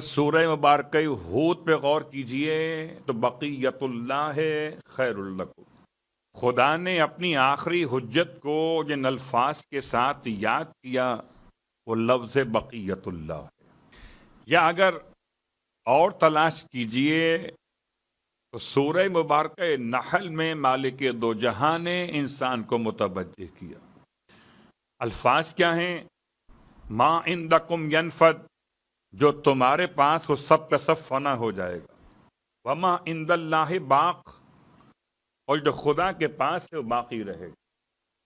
سورہ مبارکہ ہود پہ غور کیجئے تو بقیت اللہ خیر لکم. خدا نے اپنی آخری حجت کو جن الفاظ کے ساتھ یاد کیا وہ لفظ بقیت اللہ ہے. یا اگر اور تلاش کیجئے تو سورہ مبارکہ نحل میں مالک دو جہاں نے انسان کو متوجہ کیا. الفاظ کیا ہیں؟ ما عندکم ینفد، جو تمہارے پاس وہ سب کا سب فنا ہو جائے گا. وما عند اللہ باق، اور جو خدا کے پاس ہے وہ باقی رہے گا.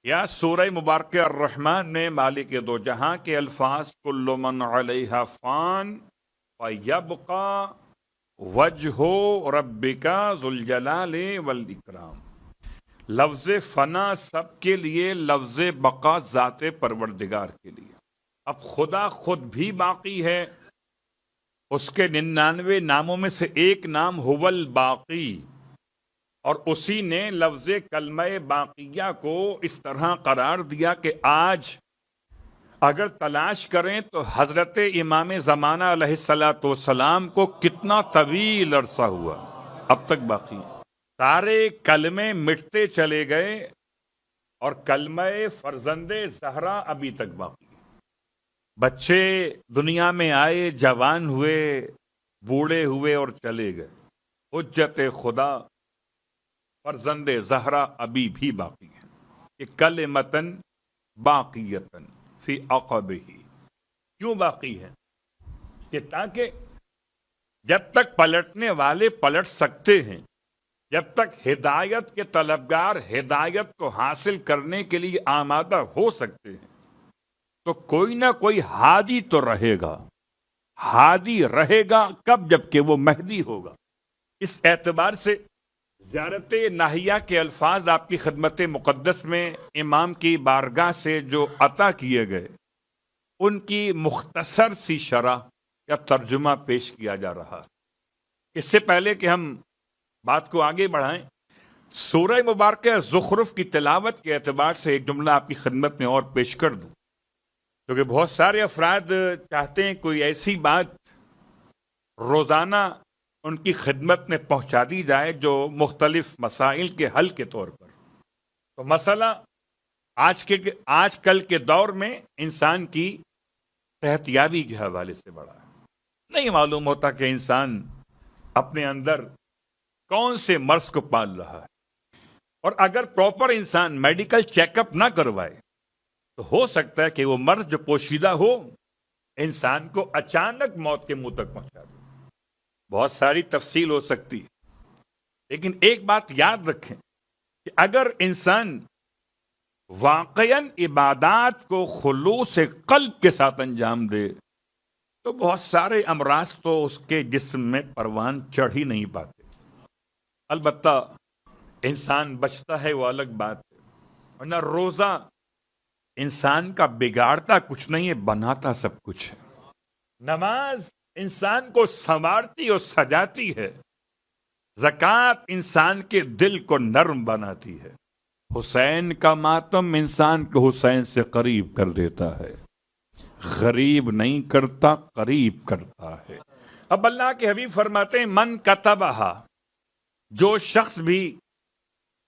یا سورہ مبارکہ الرحمن میں مالک دو جہاں کے الفاظ کل من علیہا فان ویبقى وجہ ربک ذو الجلال والاکرام. لفظ فنا سب کے لیے، لفظ بقا ذات پروردگار کے لیے. اب خدا خود بھی باقی ہے، اس کے 99 ناموں میں سے ایک نام هو الباقی، اور اسی نے لفظ کلمہ باقیہ کو اس طرح قرار دیا کہ آج اگر تلاش کریں تو حضرت امام زمانہ علیہ الصلاۃ والسلام کو کتنا طویل عرصہ ہوا اب تک باقی ہے. سارے کلمے مٹتے چلے گئے اور کلمہ فرزند زہرا ابھی تک باقی ہے. بچے دنیا میں آئے، جوان ہوئے، بوڑھے ہوئے اور چلے گئے. حجت خدا فرزند زہرا ابھی بھی باقی ہے. کہ کلمتن باقیتن فی عقبہ. کیوں باقی ہے؟ کہ تاکہ جب تک پلٹنے والے پلٹ سکتے ہیں، جب تک ہدایت کے طلبگار ہدایت کو حاصل کرنے کے لیے آمادہ ہو سکتے ہیں، تو کوئی نہ کوئی ہادی تو رہے گا. ہادی رہے گا کب؟ جب کہ وہ مہدی ہوگا. اس اعتبار سے زیارت ناہیہ کے الفاظ آپ کی خدمت مقدس میں امام کی بارگاہ سے جو عطا کیے گئے، ان کی مختصر سی شرح یا ترجمہ پیش کیا جا رہا. اس سے پہلے کہ ہم بات کو آگے بڑھائیں، سورہ مبارکہ زخرف کی تلاوت کے اعتبار سے ایک جملہ آپ کی خدمت میں اور پیش کر دوں، کیونکہ بہت سارے افراد چاہتے ہیں کوئی ایسی بات روزانہ ان کی خدمت میں پہنچا دی جائے جو مختلف مسائل کے حل کے طور پر. تو مسئلہ آج کل کے دور میں انسان کی صحت یابی کے حوالے سے بڑا ہے. نہیں معلوم ہوتا کہ انسان اپنے اندر کون سے مرض کو پال رہا ہے، اور اگر پراپر انسان میڈیکل چیک اپ نہ کروائے تو ہو سکتا ہے کہ وہ مرض جو پوشیدہ ہو انسان کو اچانک موت کے منہ تک پہنچا دے. بہت ساری تفصیل ہو سکتی ہے، لیکن ایک بات یاد رکھیں کہ اگر انسان واقعاً عبادات کو خلوص قلب کے ساتھ انجام دے تو بہت سارے امراض تو اس کے جسم میں پروان چڑھ ہی نہیں پاتے. البتہ انسان بچتا ہے وہ الگ بات ہے، ورنہ روزہ انسان کا بگاڑتا کچھ نہیں ہے، بناتا سب کچھ ہے. نماز انسان کو سنوارتی اور سجاتی ہے. زکوٰۃ انسان کے دل کو نرم بناتی ہے. حسین کا ماتم انسان کو حسین سے قریب کر دیتا ہے، غریب نہیں کرتا، قریب کرتا ہے. اب اللہ کے حبیب فرماتے ہیں من کتبہا، جو شخص بھی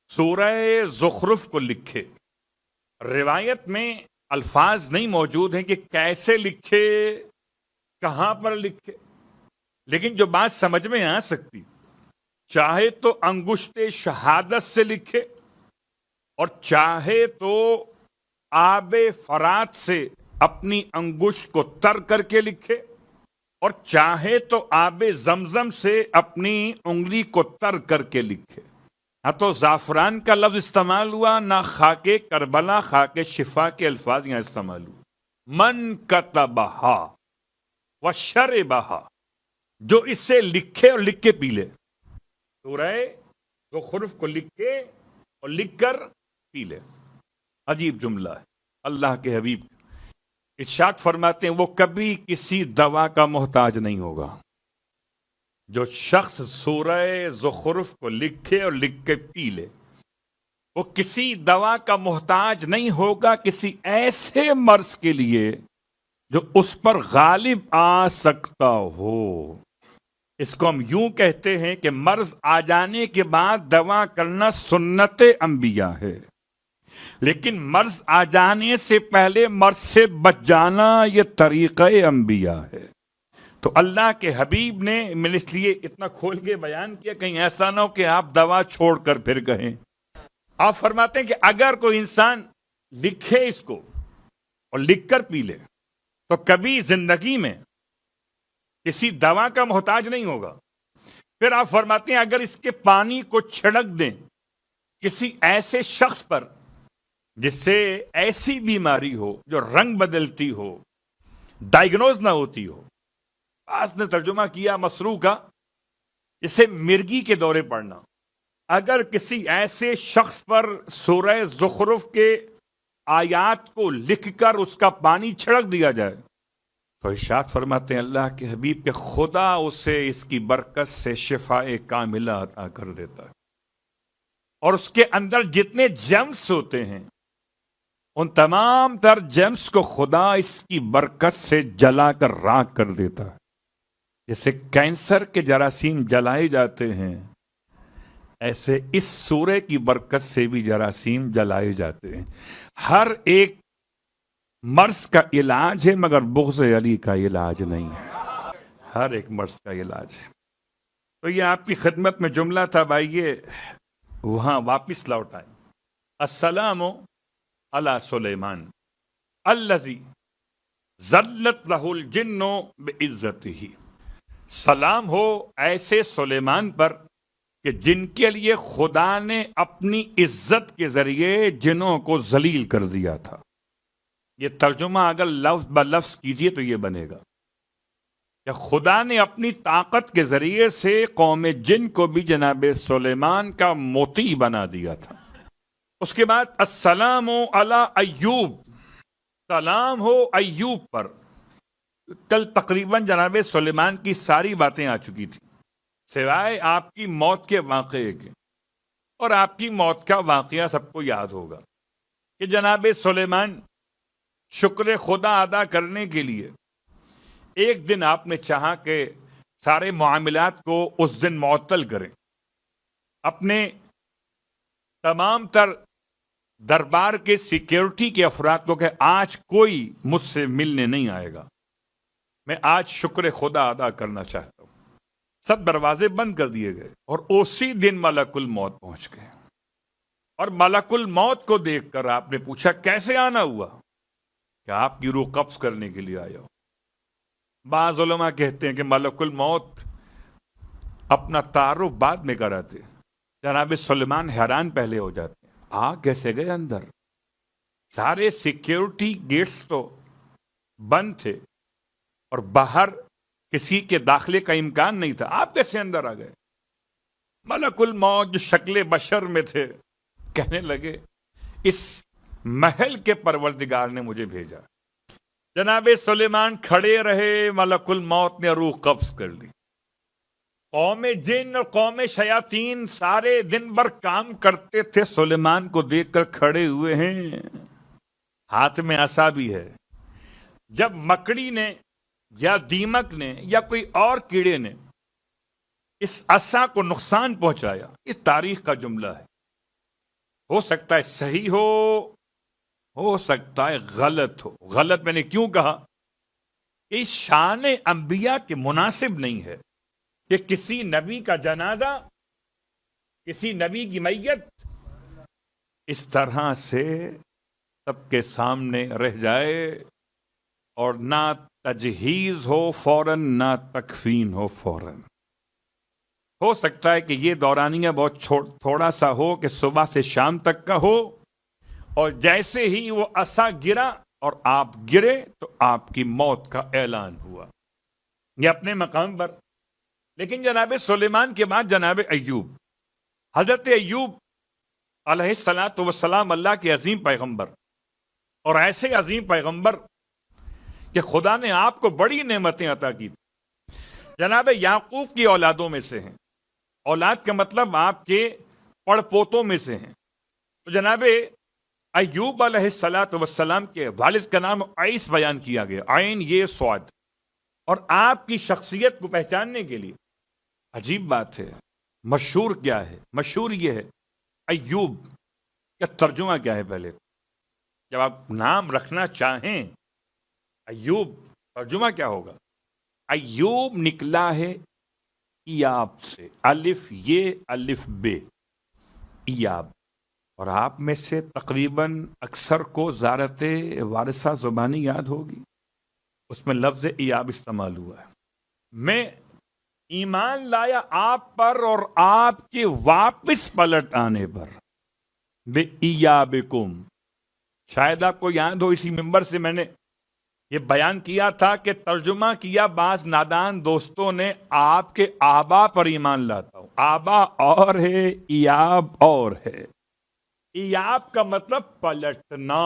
سورہ زخرف کو لکھے. روایت میں الفاظ نہیں موجود ہیں کہ کیسے لکھے، کہاں پر لکھے، لیکن جو بات سمجھ میں آ سکتی، چاہے تو انگشت شہادت سے لکھے اور چاہے تو آب فرات سے اپنی انگشت کو تر کر کے لکھے، اور چاہے تو آب زمزم سے اپنی انگلی کو تر کر کے لکھے. نہ تو زعفران کا لفظ استعمال ہوا، نہ خاک کربلا، خاک شفا کے الفاظ یہاں استعمال ہوئے. من کتبہا وشربہا، جو اس سے لکھے اور لکھ کے پی لے. سورہ زخرف کو لکھے اور لکھ کر پی لے. عجیب جملہ ہے. اللہ کے حبیب ارشاد فرماتے ہیں وہ کبھی کسی دوا کا محتاج نہیں ہوگا. جو شخص سورہ زخرف کو لکھے اور لکھ کے پی لے وہ کسی دوا کا محتاج نہیں ہوگا، کسی ایسے مرض کے لیے جو اس پر غالب آ سکتا ہو. اس کو ہم یوں کہتے ہیں کہ مرض آ جانے کے بعد دوا کرنا سنت انبیاء ہے، لیکن مرض آ جانے سے پہلے مرض سے بچ جانا یہ طریقہ انبیاء ہے. تو اللہ کے حبیب نے، میں نے اس لیے اتنا کھول کے بیان کیا کہیں ایسا نہ ہو کہ آپ دوا چھوڑ کر پھر کہیں. آپ فرماتے ہیں کہ اگر کوئی انسان لکھے اس کو اور لکھ کر پی لے تو کبھی زندگی میں کسی دوا کا محتاج نہیں ہوگا. پھر آپ فرماتے ہیں اگر اس کے پانی کو چھڑک دیں کسی ایسے شخص پر جس سے ایسی بیماری ہو جو رنگ بدلتی ہو، ڈائیگنوز نہ ہوتی ہو، بعض نے ترجمہ کیا مسروع کا، جسے مرگی کے دورے پڑنا، اگر کسی ایسے شخص پر سورہ زخرف کے آیات کو لکھ کر اس کا پانی چھڑک دیا جائے تو ارشاد فرماتے ہیں اللہ کے حبیب کہ خدا اسے اس کی برکت سے شفاء کاملہ عطا کر دیتا ہے، اور اس کے اندر جتنے جرمز ہوتے ہیں ان تمام تر جرمز کو خدا اس کی برکت سے جلا کر راکھ کر دیتا ہے. جیسے کینسر کے جراثیم جلائے جاتے ہیں، ایسے اس سورہ کی برکت سے بھی جراثیم جلائے جاتے ہیں. ہر ایک مرض کا علاج ہے مگر بغض علی کا علاج نہیں ہے. ہر ایک مرض کا علاج ہے. تو یہ آپ کی خدمت میں جملہ تھا بھائیے، وہاں واپس لوٹ آئے. السلام علی سلیمان الذی ذلت لہ الجن بعزتہ. سلام ہو ایسے سلیمان پر کہ جن کے لیے خدا نے اپنی عزت کے ذریعے جنوں کو ذلیل کر دیا تھا. یہ ترجمہ اگر لفظ بلفظ کیجئے تو یہ بنے گا کہ خدا نے اپنی طاقت کے ذریعے سے قوم جن کو بھی جناب سلیمان کا موتی بنا دیا تھا. اس کے بعد السلام علی ایوب، سلام ہو ایوب پر. کل تقریباً جناب سلیمان کی ساری باتیں آ چکی تھی سوائے آپ کی موت کے واقعے کے، اور آپ کی موت کا واقعہ سب کو یاد ہوگا کہ جناب سلیمان شکر خدا ادا کرنے کے لیے ایک دن آپ نے چاہا کہ سارے معاملات کو اس دن معطل کریں، اپنے تمام تر دربار کے سیکیورٹی کے افراد کو کہ آج کوئی مجھ سے ملنے نہیں آئے گا، میں آج شکر خدا ادا کرنا چاہتا ہوں. سب دروازے بند کر دیے گئے اور اسی دن ملک الموت پہنچ گئے. اور ملک الموت کو دیکھ کر آپ نے پوچھا کیسے آنا ہوا؟ کہ آپ کی روح قبض کرنے کے لیے آیا ہو. بعض علماء کہتے ہیں کہ ملک الموت اپنا تعارف بعد میں کراتے، جناب سلیمان حیران پہلے ہو جاتے ہیں آ کیسے گئے اندر؟ سارے سیکیورٹی گیٹس تو بند تھے اور باہر کسی کے داخلے کا امکان نہیں تھا، آپ کیسے اندر آ گئے؟ ملک الموت جو شکل بشر میں تھے کہنے لگے اس محل کے پروردگار نے مجھے بھیجا. جناب سلیمان کھڑے رہے، ملک الموت نے روح قبض کر لی. قوم جن اور قوم شیاطین سارے دن بھر کام کرتے تھے، سلیمان کو دیکھ کر کھڑے ہوئے ہیں، ہاتھ میں عصا بھی ہے. جب مکڑی نے یا دیمک نے یا کوئی اور کیڑے نے اس عصا کو نقصان پہنچایا، یہ تاریخ کا جملہ ہے. ہو سکتا ہے صحیح ہو سکتا ہے غلط ہو. غلط میں نے کیوں کہا؟ اس شان انبیاء کے مناسب نہیں ہے کہ کسی نبی کا جنازہ، کسی نبی کی میت اس طرح سے سب کے سامنے رہ جائے اور نہ تجہیز ہو فوراً نہ تکفین ہو فوراً. ہو سکتا ہے کہ یہ دورانیہ بہت تھوڑا سا ہو کہ صبح سے شام تک کا ہو، اور جیسے ہی وہ عصا گرا اور آپ گرے تو آپ کی موت کا اعلان ہوا. یہ اپنے مقام پر. لیکن جناب سلیمان کے بعد جناب ایوب، حضرت ایوب علیہ الصلاۃ والسلام اللہ کے عظیم پیغمبر، اور ایسے عظیم پیغمبر کہ خدا نے آپ کو بڑی نعمتیں عطا کی. جناب یعقوب کی اولادوں میں سے ہیں. اولاد کا مطلب آپ کے پڑ پوتوں میں سے ہیں. تو جناب ایوب علیہ الصلاۃ والسلام کے والد کا نام عیس بیان کیا گیا، عین یہ صاد، اور آپ کی شخصیت کو پہچاننے کے لیے عجیب بات ہے، مشہور کیا ہے؟ مشہور یہ ہے ایوب کا ترجمہ کیا ہے؟ پہلے جب آپ نام رکھنا چاہیں ایوب، ترجمہ کیا ہوگا؟ ایوب نکلا ہے ایاب سے، الف یہ الف بے، ایاب، اور آپ میں سے تقریباً اکثر کو زیارت وارثہ زبانی یاد ہوگی، اس میں لفظ ایاب استعمال ہوا ہے۔ میں ایمان لایا آپ پر اور آپ کے واپس پلٹ آنے پر، بے ایابکم، شاید آپ کو یاد ہو اسی ممبر سے میں نے یہ بیان کیا تھا کہ ترجمہ کیا بعض نادان دوستوں نے آپ کے آبا پر ایمان لاتا ہوں، آبا اور ہے، ایاب اور ہے۔ ایاب کا مطلب پلٹنا،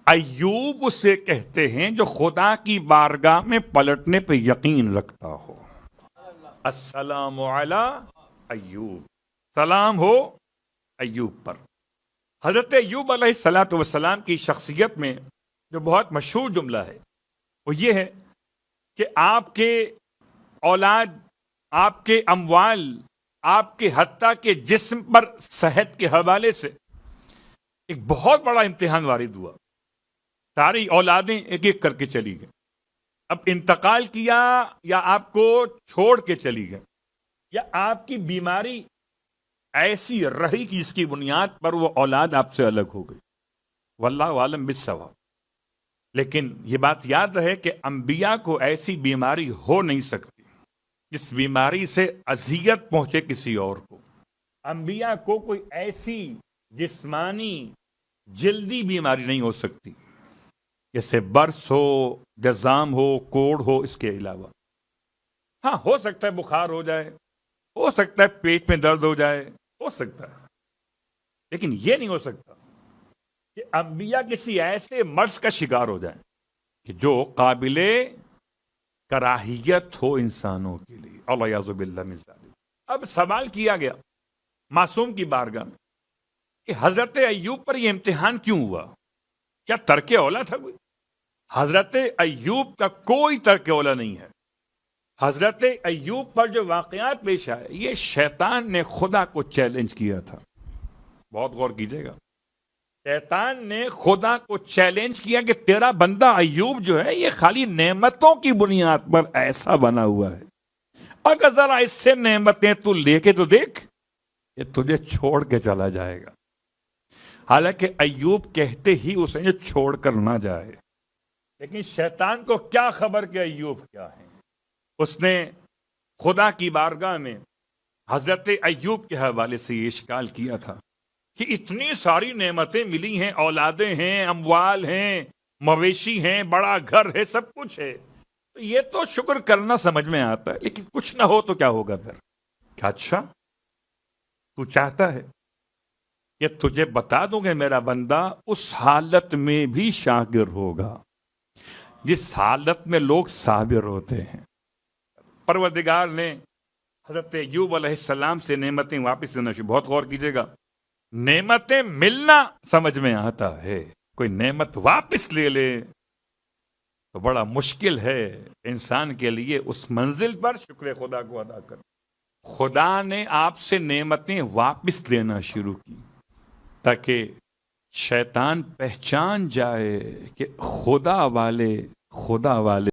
ایوب اسے کہتے ہیں جو خدا کی بارگاہ میں پلٹنے پہ یقین رکھتا ہو۔ السلام علی ایوب، سلام ہو ایوب پر۔ حضرت ایوب علیہ الصلاۃ والسلام کی شخصیت میں جو بہت مشہور جملہ ہے وہ یہ ہے کہ آپ کے اولاد، آپ کے اموال، آپ کے حتیٰ کے جسم پر صحت کے حوالے سے ایک بہت بڑا امتحان وارد ہوا، ساری اولادیں ایک ایک کر کے چلی گئیں، اب انتقال کیا یا آپ کو چھوڑ کے چلی گئیں، یا آپ کی بیماری ایسی رہی کہ اس کی بنیاد پر وہ اولاد آپ سے الگ ہو گئی، واللہ عالم بالصواب۔ لیکن یہ بات یاد رہے کہ انبیاء کو ایسی بیماری ہو نہیں سکتی جس بیماری سے اذیت پہنچے کسی اور کو۔ انبیاء کو کوئی ایسی جسمانی جلدی بیماری نہیں ہو سکتی جیسے برس ہو، جزام ہو، کوڑ ہو، اس کے علاوہ۔ ہاں، ہو سکتا ہے بخار ہو جائے، ہو سکتا ہے پیٹ میں درد ہو جائے، ہو سکتا ہے، لیکن یہ نہیں ہو سکتا کہ انبیاء کسی ایسے مرض کا شکار ہو جائیں کہ جو قابل کراہیت ہو انسانوں کے لیے، الیاذ باللہ من ذالک۔ اب سوال کیا گیا معصوم کی بارگاہ میں کہ حضرت ایوب پر یہ امتحان کیوں ہوا؟ کیا ترک اولا تھا کوئی؟ حضرت ایوب کا کوئی ترک اولا نہیں ہے۔ حضرت ایوب پر جو واقعات پیش آئے یہ شیطان نے خدا کو چیلنج کیا تھا، بہت غور کیجیے گا۔ شیطان نے خدا کو چیلنج کیا کہ تیرا بندہ ایوب جو ہے یہ خالی نعمتوں کی بنیاد پر ایسا بنا ہوا ہے، اگر ذرا اس سے نعمتیں تو لے کے تو دیکھ، یہ تجھے چھوڑ کے چلا جائے گا۔ حالانکہ ایوب کہتے ہی اسے جو چھوڑ کر نہ جائے، لیکن شیطان کو کیا خبر کہ ایوب کیا ہے۔ اس نے خدا کی بارگاہ میں حضرت ایوب کے حوالے سے یہ اشکال کیا تھا کہ اتنی ساری نعمتیں ملی ہیں، اولادیں ہیں، اموال ہیں، مویشی ہیں، بڑا گھر ہے، سب کچھ ہے، تو یہ تو شکر کرنا سمجھ میں آتا ہے، لیکن کچھ نہ ہو تو کیا ہوگا پھر؟ کیا اچھا تو چاہتا ہے کہ تجھے بتا دوں کہ میرا بندہ اس حالت میں بھی شاکر ہوگا جس حالت میں لوگ صابر ہوتے ہیں۔ پروردگار نے حضرت ایوب علیہ السلام سے نعمتیں واپس لینا شروع، بہت غور کیجیے گا، نعمتیں ملنا سمجھ میں آتا ہے، کوئی نعمت واپس لے لے تو بڑا مشکل ہے انسان کے لیے اس منزل پر شکر خدا کو ادا کر۔ خدا نے آپ سے نعمتیں واپس لینا شروع کی تاکہ شیطان پہچان جائے کہ خدا والے